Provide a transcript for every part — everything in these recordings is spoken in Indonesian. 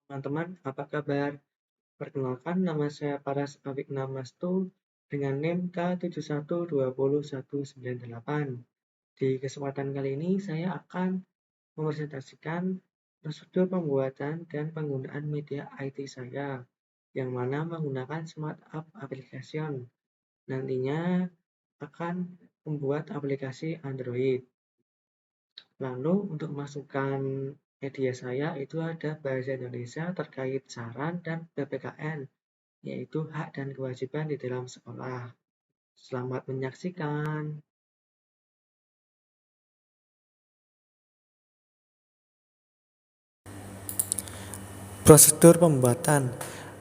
Teman-teman, apa kabar? Perkenalkan, nama saya Paras Awik Namastu dengan NIM K71201198. Di kesempatan kali ini, saya akan mempresentasikan prosedur pembuatan dan penggunaan media IT saya, yang mana menggunakan Smart App Application. Nantinya akan membuat aplikasi Android. Lalu untuk masukkan media saya itu ada bahasa Indonesia terkait saran dan PPKN, yaitu hak dan kewajiban di dalam sekolah. Selamat menyaksikan. Prosedur pembuatan.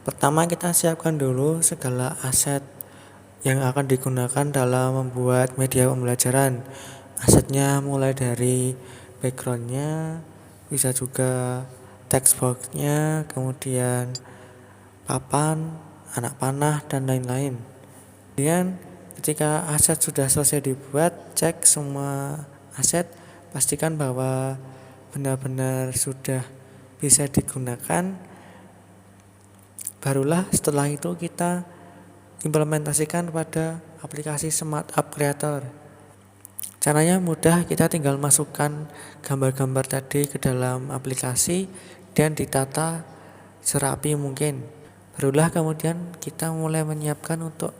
Pertama kita siapkan dulu segala aset yang akan digunakan dalam membuat media pembelajaran. Asetnya mulai dari backgroundnya, bisa juga textboxnya, kemudian papan, anak panah, dan lain-lain. Kemudian ketika aset sudah selesai dibuat, cek semua aset, pastikan bahwa benar-benar sudah bisa digunakan. Barulah setelah itu kita implementasikan pada aplikasi Smart App Creator. Caranya mudah, kita tinggal masukkan gambar-gambar tadi ke dalam aplikasi dan ditata serapi mungkin. Barulah kemudian kita mulai menyiapkan untuk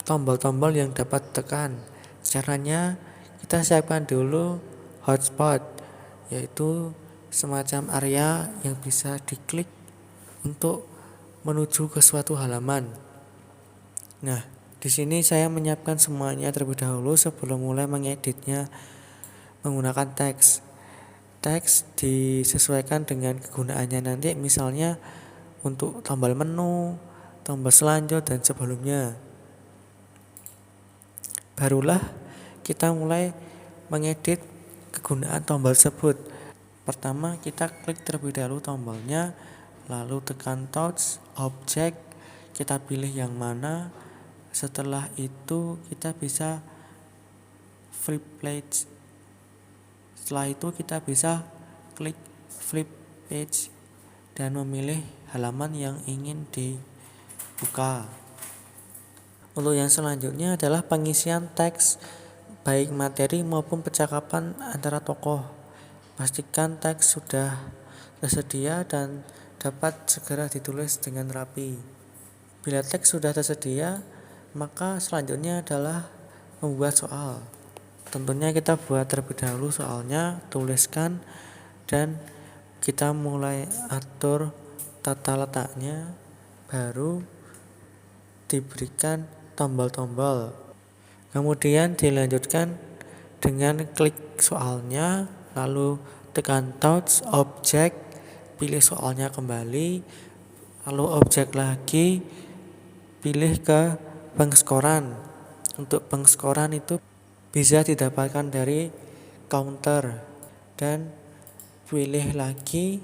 tombol-tombol yang dapat tekan. Caranya kita siapkan dulu hotspot, yaitu semacam area yang bisa diklik untuk menuju ke suatu halaman. Nah, di sini saya menyiapkan semuanya terlebih dahulu sebelum mulai mengeditnya menggunakan teks. Teks disesuaikan dengan kegunaannya nanti, misalnya untuk tombol menu, tombol selanjut, dan sebelumnya. Barulah kita mulai mengedit kegunaan tombol tersebut. Pertama kita klik terlebih dahulu tombolnya, lalu tekan touch, objek, kita pilih yang mana. Setelah itu kita bisa flip page. Setelah itu kita bisa klik flip page dan memilih halaman yang ingin dibuka. Untuk yang selanjutnya adalah pengisian teks, baik materi maupun percakapan antara tokoh. Pastikan teks sudah tersedia dan dapat segera ditulis dengan rapi. Bila teks sudah tersedia, maka selanjutnya adalah membuat soal. Tentunya kita buat terlebih dahulu soalnya, tuliskan, dan kita mulai atur tata letaknya, baru diberikan tombol-tombol. Kemudian dilanjutkan dengan klik soalnya, lalu tekan touch objek, pilih soalnya kembali, lalu objek lagi, pilih ke pengskoran. Untuk pengskoran itu bisa didapatkan dari counter, dan pilih lagi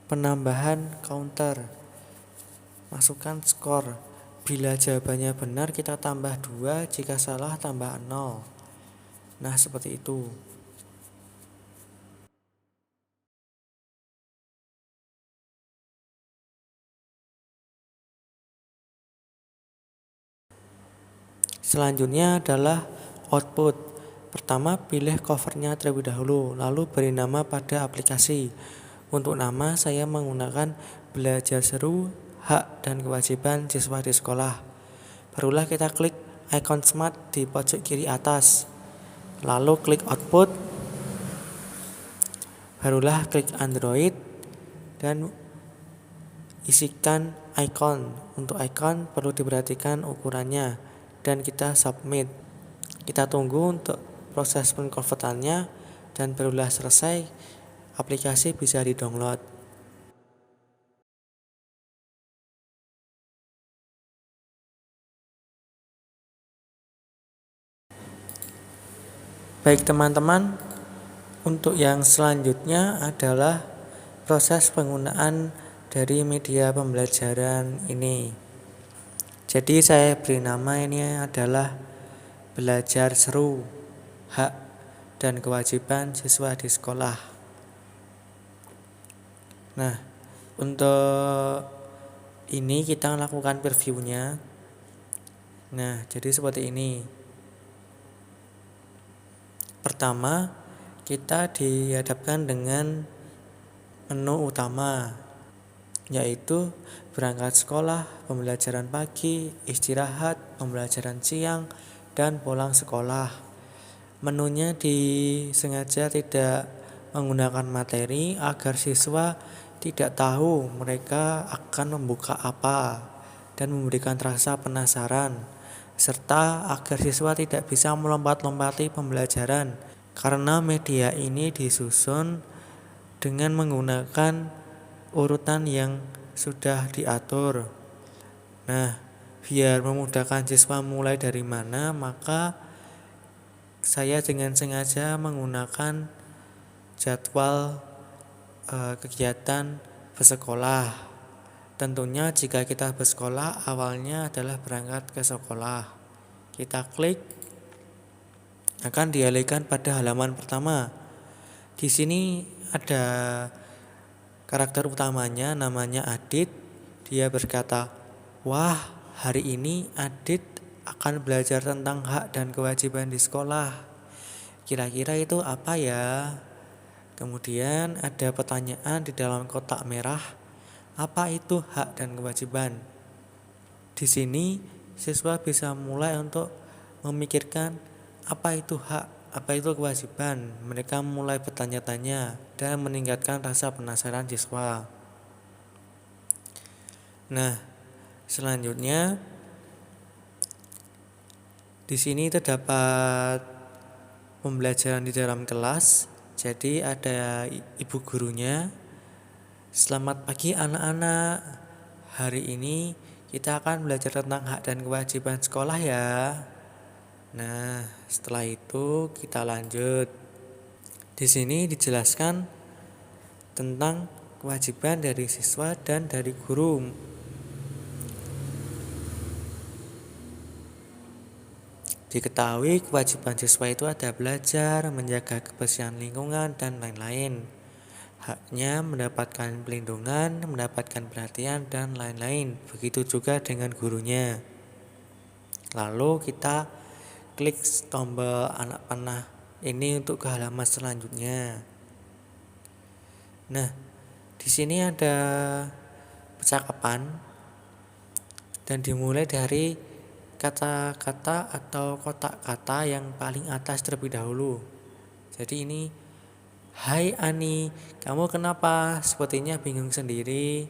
penambahan counter. Masukkan skor. Bila jawabannya benar kita tambah 2, jika salah tambah 0. Nah, seperti itu. Selanjutnya adalah output. Pertama pilih covernya terlebih dahulu, lalu beri nama pada aplikasi. Untuk nama saya menggunakan Belajar Seru, Hak dan Kewajiban Siswa di Sekolah. Barulah kita klik icon smart di pojok kiri atas, lalu klik output, barulah klik Android dan isikan icon. Untuk icon perlu diperhatikan ukurannya dan kita submit. Kita tunggu untuk proses pengkonvertannya dan barulah selesai, aplikasi bisa di-download. Baik teman-teman, untuk yang selanjutnya adalah proses penggunaan dari media pembelajaran ini. Jadi saya beri nama ini adalah Belajar Seru, Hak dan Kewajiban Siswa di Sekolah. Nah, Untuk ini kita lakukan previewnya. Nah, jadi seperti ini. Pertama, kita dihadapkan dengan menu utama, yaitu berangkat sekolah, pembelajaran pagi, istirahat, pembelajaran siang, dan pulang sekolah. Menunya disengaja tidak menggunakan materi agar siswa tidak tahu mereka akan membuka apa dan memberikan rasa penasaran, serta agar siswa tidak bisa melompat-lompati pembelajaran karena media ini disusun dengan menggunakan urutan yang sudah diatur. Nah, biar memudahkan siswa mulai dari mana, maka saya dengan sengaja menggunakan jadwal kegiatan bersekolah. Tentunya jika kita bersekolah awalnya adalah berangkat ke sekolah. Kita klik, akan dialihkan pada halaman pertama. Di sini ada karakter utamanya namanya Adit. Dia berkata, "Wah, hari ini Adit akan belajar tentang hak dan kewajiban di sekolah. Kira-kira itu apa ya?" Kemudian ada pertanyaan di dalam kotak merah, apa itu hak dan kewajiban? Di sini siswa bisa mulai untuk memikirkan apa itu hak, apa itu kewajiban. Mereka mulai bertanya-tanya dan meningkatkan rasa penasaran siswa. Nah, selanjutnya di sini terdapat pembelajaran di dalam kelas. Jadi ada ibu gurunya. Selamat pagi anak-anak. Hari ini kita akan belajar tentang hak dan kewajiban sekolah ya. Nah, setelah itu kita lanjut. Di sini dijelaskan tentang kewajiban dari siswa dan dari guru. Diketahui kewajiban siswa itu ada belajar, menjaga kebersihan lingkungan, dan lain-lain. Haknya mendapatkan pelindungan, mendapatkan perhatian, dan lain-lain. Begitu juga dengan gurunya. Lalu kita klik tombol anak panah ini untuk ke halaman selanjutnya. Nah, di sini ada percakapan dan dimulai dari kata-kata atau kotak kata yang paling atas terlebih dahulu. Jadi ini, "Hai Ani, kamu kenapa? Sepertinya bingung sendiri."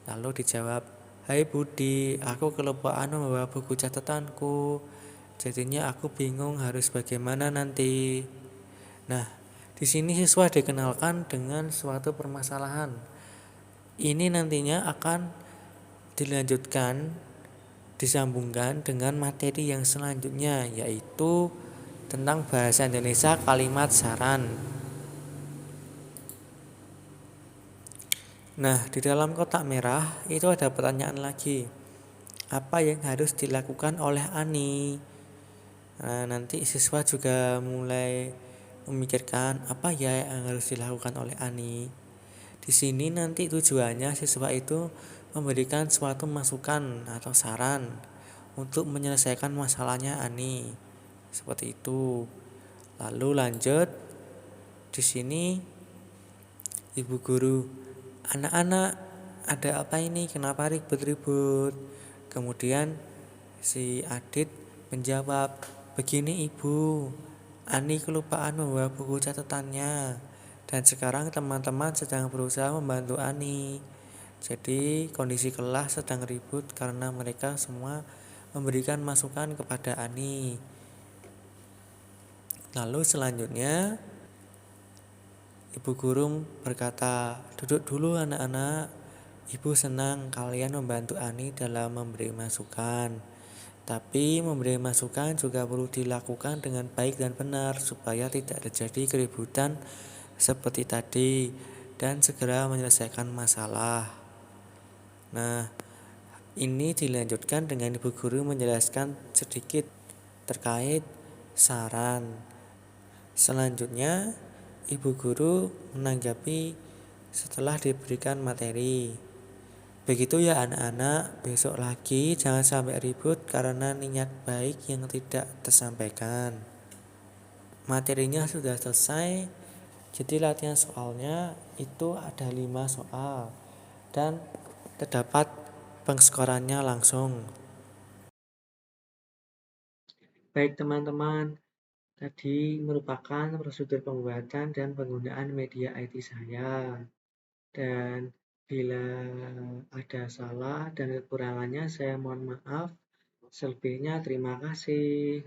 Lalu dijawab, "Hai Budi, aku kelupaan membawa buku catatanku. Jadinya aku bingung harus bagaimana nanti." Nah, di sini siswa dikenalkan dengan suatu permasalahan. Ini nantinya akan dilanjutkan, disambungkan dengan materi yang selanjutnya, yaitu tentang bahasa Indonesia kalimat saran. Nah, di dalam kotak merah itu ada pertanyaan lagi. Apa yang harus dilakukan oleh Ani? Nah, nanti siswa juga mulai memikirkan apa ya yang harus dilakukan oleh Ani. Di sini nanti tujuannya siswa itu memberikan suatu masukan atau saran untuk menyelesaikan masalahnya Ani. Seperti itu. Lalu lanjut, di sini ibu guru, "Anak-anak, ada apa ini? Kenapa ribut-ribut?" Kemudian si Adit menjawab, "Begini ibu, Ani kelupaan membawa buku catatannya. Dan sekarang teman-teman sedang berusaha membantu Ani. Jadi kondisi kelas sedang ribut karena mereka semua memberikan masukan kepada Ani." Lalu selanjutnya ibu guru berkata, "Duduk dulu anak-anak. Ibu senang kalian membantu Ani dalam memberi masukan. Tapi memberi masukan juga perlu dilakukan dengan baik dan benar supaya tidak terjadi keributan seperti tadi dan segera menyelesaikan masalah." Nah, ini dilanjutkan dengan ibu guru menjelaskan sedikit terkait saran. Selanjutnya, ibu guru menanggapi setelah diberikan materi. Begitu ya anak-anak, besok lagi jangan sampai ribut karena niat baik yang tidak tersampaikan. Materinya sudah selesai, jadi latihan soalnya itu ada 5 soal dan terdapat pengskorannya langsung. Baik teman-teman, tadi merupakan prosedur pembuatan dan penggunaan media IT saya. Dan bila ada salah dan kekurangannya saya mohon maaf. Selebihnya terima kasih.